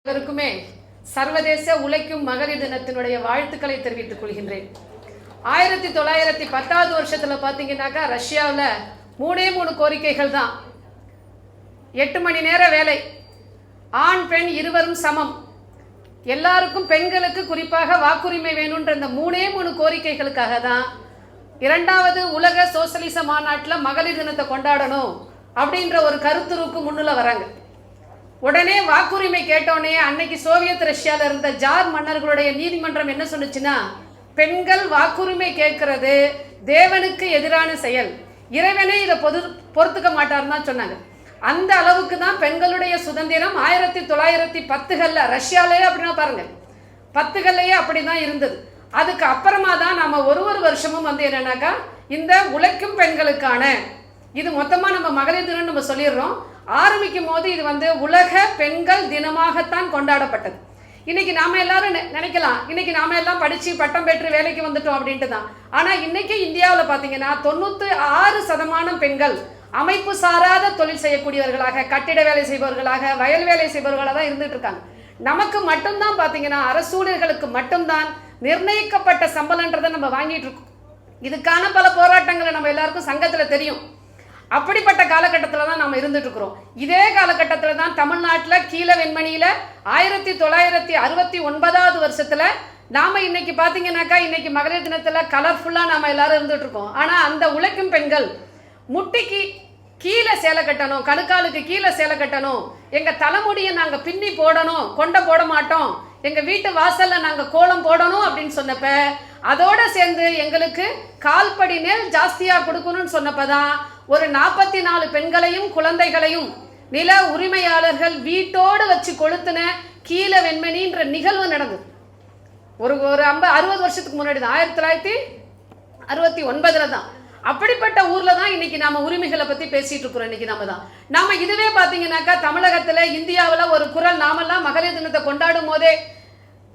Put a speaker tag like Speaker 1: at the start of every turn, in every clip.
Speaker 1: அனைவருக்குமே சர்வதேச உழைக்கும் மகளிர் தினத்தினுடைய வாழ்த்துக்களை தெரிவித்துக் கொள்கின்றேன். 1910 வருஷத்துல பாத்தீங்கன்னாக்கா ரஷ்யாவில் 3 கோரிக்கைகள் தான். 8 மணி நேர வேலை, ஆண் பெண் இருவரும் சமம், எல்லாருக்கும் பெண்களுக்கு குறிப்பாக வாக்குரிமை வேணும்ன்ற இந்த 3 கோரிக்கைகளுக்காக தான் 2வது உலக சோசலிச மாநாட்டில் மகளிர் தினத்தை கொண்டாடணும் அப்படின்ற ஒரு கருத்துருக்கு முன்னுல வராங்க. உடனே வாக்குரிமை கேட்டோடனே அன்னைக்கு சோவியத் ரஷ்யாவில் இருந்த ஜார் மன்னர்களுடைய நீதிமன்றம் என்ன சொன்னுச்சுன்னா, பெண்கள் வாக்குரிமை கேட்கறது தேவனுக்கு எதிரான செயல், இறைவனே இதை பொறுத்துக்க மாட்டாருன்னு தான் சொன்னாங்க. அந்த அளவுக்கு தான் பெண்களுடைய சுதந்திரம் 1910களில் ரஷ்யாலேயே அப்படின்னா பாருங்க, 10களிலேயே அப்படி தான் இருந்தது. அதுக்கு அப்புறமா தான் நம்ம ஒரு வருஷமும் என்னன்னாக்கா இந்த உழைக்கும் பெண்களுக்கான இது மொத்தமாக நம்ம மகளிர் தினம் நம்ம சொல்லிடுறோம். ஆரம்பிக்கும் போது இது உலக பெண்கள் தினமாகத்தான் கொண்டாடப்பட்டது. இன்னைக்கு நாம எல்லாரும் நினைக்கலாம், இன்னைக்கு நாம எல்லாம் படிச்சு பட்டம் பெற்று வேலைக்கு வந்துட்டோம் அப்படின்ட்டு தான். ஆனா இன்னைக்கு இந்தியாவில் பாத்தீங்கன்னா 96% பெண்கள் அமைப்பு சாராத தொழில் செய்யக்கூடியவர்களாக, கட்டிட வேலை செய்பவர்களாக, வயல் வேலை செய்பவர்களாக தான் இருந்துட்டு இருக்காங்க. நமக்கு மட்டும்தான் பாத்தீங்கன்னா அரசூழியர்களுக்கு மட்டும்தான் நிர்ணயிக்கப்பட்ட சம்பளம்ன்றதை நம்ம வாங்கிட்டு இருக்கோம். இதுக்கான பல போராட்டங்களை நம்ம எல்லாருக்கும் சங்கத்துல தெரியும். அப்படிப்பட்ட காலகட்டத்தில் தான் நாம் இருந்துட்டு இருக்கிறோம். இதே காலகட்டத்தில் தான் தமிழ்நாட்டில் கீழ வெண்மணியில் 1969 வருஷத்துல நாம இன்னைக்கு பார்த்தீங்கன்னாக்கா இன்னைக்கு மகளிர் தினத்தில் கலர்ஃபுல்லாக நாம எல்லாரும் இருந்துட்டு இருக்கோம். ஆனால் அந்த உழைக்கும் பெண்கள் முட்டிக்கு கீழே சேலை கட்டணும், கணுக்காலுக்கு கீழே சேலை கட்டணும், எங்கள் தலைமுடியை நாங்கள் பின்னி போடணும், கொண்ட போட மாட்டோம், எங்கள் வீட்டு வாசலில் நாங்கள் கோலம் போடணும் அப்படின்னு சொன்னப்ப, அதோட சேர்ந்து எங்களுக்கு கால்படி நேல் ஜாஸ்தியாக கொடுக்கணும்னு சொன்னப்பதான் ஒரு 44 பெண்களையும் குழந்தைகளையும் நில உரிமையாளர்கள் வீட்டோடு வச்சு கொளுத்தின கீழ வெண்மணின்ற நிகழ்வு நடந்தது. ஒரு 60 வருஷத்துக்கு முன்னாடி தான், 1969 தான். அப்படிப்பட்ட ஊர்ல தான் இன்னைக்கு நாம உரிமைகளை பத்தி பேசிட்டு இருக்கிறோம். இன்னைக்கு நாம இதுவே பாத்தீங்கன்னாக்கா தமிழகத்துல இந்தியாவில் ஒரு குரல், நாமெல்லாம் மகளிர் தினத்தை கொண்டாடும் போதே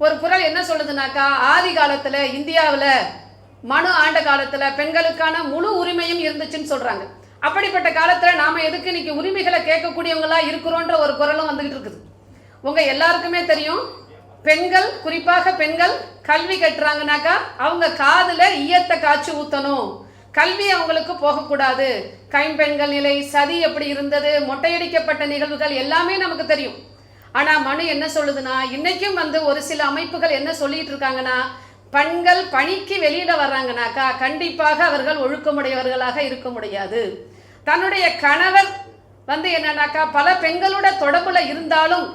Speaker 1: ஒரு குரல் என்ன சொல்லுதுனாக்கா, ஆதி காலத்துல இந்தியாவில் மனு ஆண்ட காலத்துல பெண்களுக்கான முழு உரிமையும் இருந்துச்சுன்னு சொல்றாங்க. அப்படிப்பட்ட காலத்துல நாம எதுக்கு இன்னைக்கு உரிமைகளை கேட்கக்கூடியவங்களா இருக்கிறோன்ற ஒரு குரலும் வந்துகிட்டு இருக்குது. உங்க எல்லாருக்குமே தெரியும், பெண்கள் குறிப்பாக பெண்கள் கல்வி கட்டுறாங்கனாக்கா அவங்க காதுல ஈயத்தை காய்ச்சி ஊத்தணும், கல்வி அவங்களுக்கு போகக்கூடாது, கைம்பெண்கள் நிலை, சதி எப்படி இருந்தது, மொட்டையடிக்கப்பட்ட நிகழ்வுகள் எல்லாமே நமக்கு தெரியும். ஆனா மனு என்ன சொல்லுதுன்னா, இன்னைக்கும் ஒரு சில அமைப்புகள் என்ன சொல்லிட்டு இருக்காங்கன்னா, பெண்கள் பணிக்கு வெளியில வர்றாங்கனாக்கா கண்டிப்பாக அவர்கள் ஒழுக்கமுடையவர்களாக இருக்க முடியாது. தன்னுடைய கணவர் என்னன்னாக்கா பல பெண்களோட தொடர்புல இருந்தாலும்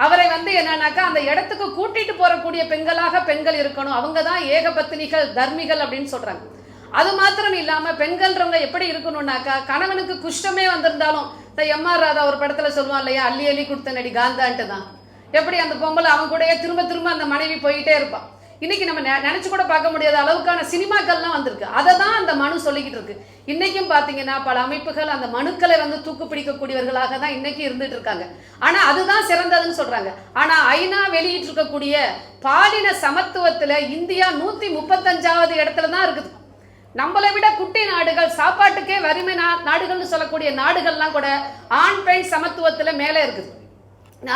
Speaker 1: அவரை என்னன்னாக்கா அந்த இடத்துக்கு கூட்டிட்டு போறக்கூடிய பெண்களாக பெண்கள் இருக்கணும், அவங்க தான் ஏகபத்தினிகள், தர்மிகள் அப்படின்னு சொல்றாங்க. அது மாத்திரம் இல்லாம பெண்கள்ன்றவங்க எப்படி இருக்கணும்னாக்கா, கணவனுக்கு குஷ்டமே வந்திருந்தாலும் எம்ஆர் ராதா ஒரு படத்துல சொல்லுவான் இல்லையா, அள்ளி அள்ளி கொடுத்த நடி காந்தான்ட்டு தான், எப்படி அந்த பொம்பளை அவன் கூட திரும்ப அந்த மனைவி போயிட்டே இருப்பான். இன்னைக்கு நம்ம நினைச்சு கூட பார்க்க முடியாத அளவுக்கான சினிமாக்கள்லாம் வந்திருக்கு. அதை தான் அந்த மனு சொல்லிக்கிட்டு இருக்கு. இன்னைக்கும் பாத்தீங்கன்னா பல அமைப்புகள் அந்த மனுக்களை தூக்கு பிடிக்கக்கூடியவர்களாக தான் இன்னைக்கு இருந்துட்டு இருக்காங்க. ஆனா அதுதான் சிறந்ததுன்னு சொல்றாங்க. ஆனா ஐநா வெளியிட்டு இருக்கக்கூடிய பாலின சமத்துவத்துல இந்தியா 135வது இடத்துல தான் இருக்குது. நம்மளை விட குட்டி நாடுகள், சாப்பாட்டுக்கே வறுமை நாடுகள்னு சொல்லக்கூடிய நாடுகள்லாம் கூட ஆண் பெண் சமத்துவத்துல மேல இருக்குது.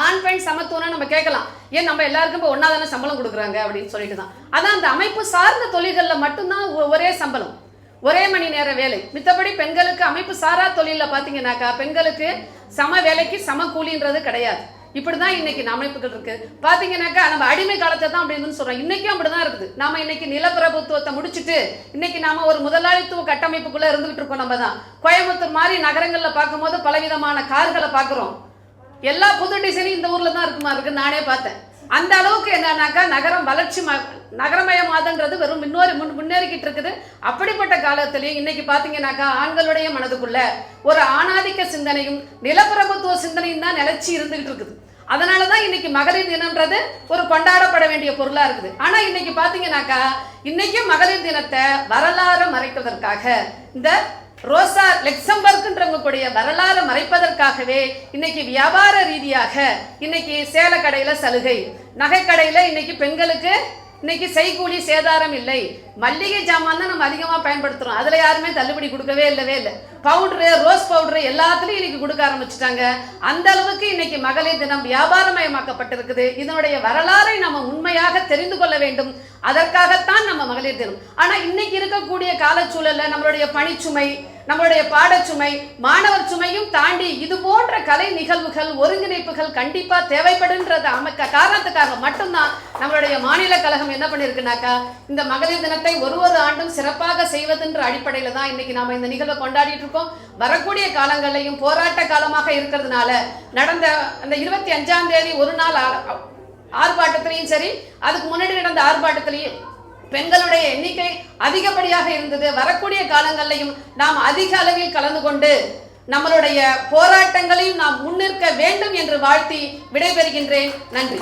Speaker 1: ஆண் பெண் சமத்துவம்னா நம்ம கேட்கலாம், ஏன் நம்ம எல்லாருக்கும் இப்போ ஒன்னாதான சம்பளம் கொடுக்குறாங்க அப்படின்னு சொல்லிட்டு தான். அதான் அந்த அமைப்பு சார்ந்த தொழில்களில் மட்டும்தான் ஒரே சம்பளம், ஒரே மணி நேர வேலை. மித்தபடி பெண்களுக்கு அமைப்பு சாரா தொழிலில் பார்த்தீங்கன்னாக்கா பெண்களுக்கு சம வேலைக்கு சம கூலின்றது கிடையாது. இப்படிதான் இன்னைக்கு அமைப்புகள் இருக்கு. பாத்தீங்கன்னாக்கா நம்ம அடிமை காலத்தை தான் அப்படின்னு சொல்றோம், இன்னைக்கும் அப்படிதான் இருக்குது. நாம இன்னைக்கு நிலப்பிரபுத்துவத்தை முடிச்சுட்டு இன்னைக்கு நாம ஒரு முதலாளித்துவ கட்டமைப்புக்குள்ள இருந்துகிட்டு இருக்கோம். நம்ம தான் கோயம்புத்தூர் மாதிரி நகரங்கள்ல பார்க்கும்போது பலவிதமான கார்களை பார்க்கிறோம். எல்லா புது டிசைனும் இந்த ஊர்ல தான் இருக்கு, நானே பார்த்தேன். அந்த அளவுக்கு என்னன்னாக்கா நகரம் வளர்ச்சி, நகரமயமாதன்றது வெறும் முன்னேறிக்கிட்டு இருக்குது. அப்படிப்பட்ட காலத்திலையும் இன்னைக்கு பாத்தீங்கன்னாக்கா ஆண்களுடைய மனதுக்குள்ள ஒரு ஆணாதிக்க சிந்தனையும் நிலப்பிரபுத்துவ சிந்தனையும் தான் நிலைச்சி இருந்துகிட்டு இருக்குது. அதனாலதான் இன்னைக்கு மகளிர் தினம்ன்றது ஒரு கொண்டாடப்பட வேண்டிய பொருளா இருக்குது. ஆனா இன்னைக்கு பாத்தீங்கன்னாக்கா இன்னைக்கும் மகளிர் தினத்தை வரலாறு மறைப்பதற்காக, இந்த ரோசா லெக்சம்பர்க்ன்றவங்க கூடிய வரலாறு மறைப்பதற்காகவே இன்னைக்கு வியாபார ரீதியாக இன்னைக்கு சேலை கடையில சலுகை, நகை கடையில இன்னைக்கு பெண்களுக்கு இன்னைக்கு செய்கூலி சேதாரம் இல்லை. மல்லிகை ஜாமான் தான் நம்ம அதிகமாக பயன்படுத்துகிறோம், அதில் யாருமே தள்ளுபடி கொடுக்கவே இல்லவே இல்லை. பவுட்ரு, ரோஸ் பவுட்ரு எல்லாத்துலேயும் இன்னைக்கு கொடுக்க ஆரம்பிச்சுட்டாங்க. அந்த அளவுக்கு இன்னைக்கு மகளிர் தினம் வியாபாரமயமாக்கப்பட்டிருக்குது. இதனுடைய வரலாறை நம்ம உண்மையாக தெரிந்து கொள்ள வேண்டும். அதற்காகத்தான் நம்ம மகளிர் தினம். ஆனால் இன்னைக்கு இருக்கக்கூடிய காலச்சூழலில் நம்மளுடைய பணிச்சுமை, நம்மளுடைய பாடச்சுமை, மாணவர் சுமையும் தாண்டி இது போன்ற கலை நிகழ்வுகள், ஒருங்கிணைப்புகள் கண்டிப்பா தேவைப்படுன்றது காரணத்துக்காக மட்டும்தான் நம்மளுடைய மாநில கழகம் என்ன பண்ணிருக்குனாக்கா இந்த மகளிர் தினத்தை ஒரு ஆண்டும் சிறப்பாக செய்வதென்ற அடிப்படையில தான் இன்னைக்கு நாம இந்த நிகழ்வை கொண்டாடிட்டு இருக்கோம். வரக்கூடிய காலங்களையும் போராட்ட காலமாக இருக்கிறதுனால நடந்த அந்த 25ஆம் தேதி ஒரு நாள் ஆர்ப்பாட்டத்திலையும் சரி, அதுக்கு முன்னாடி நடந்த ஆர்ப்பாட்டத்திலையும் பெண்களுடைய எண்ணிக்கை அதிகப்படியாக இருந்தது. வரக்கூடிய காலங்களிலையும் நாம் அதிக அளவில் கலந்து கொண்டு நம்மளுடைய போராட்டங்களையும் நாம் முன்னிற்க வேண்டும் என்று வாழ்த்தி விடைபெறுகின்றேன். நன்றி.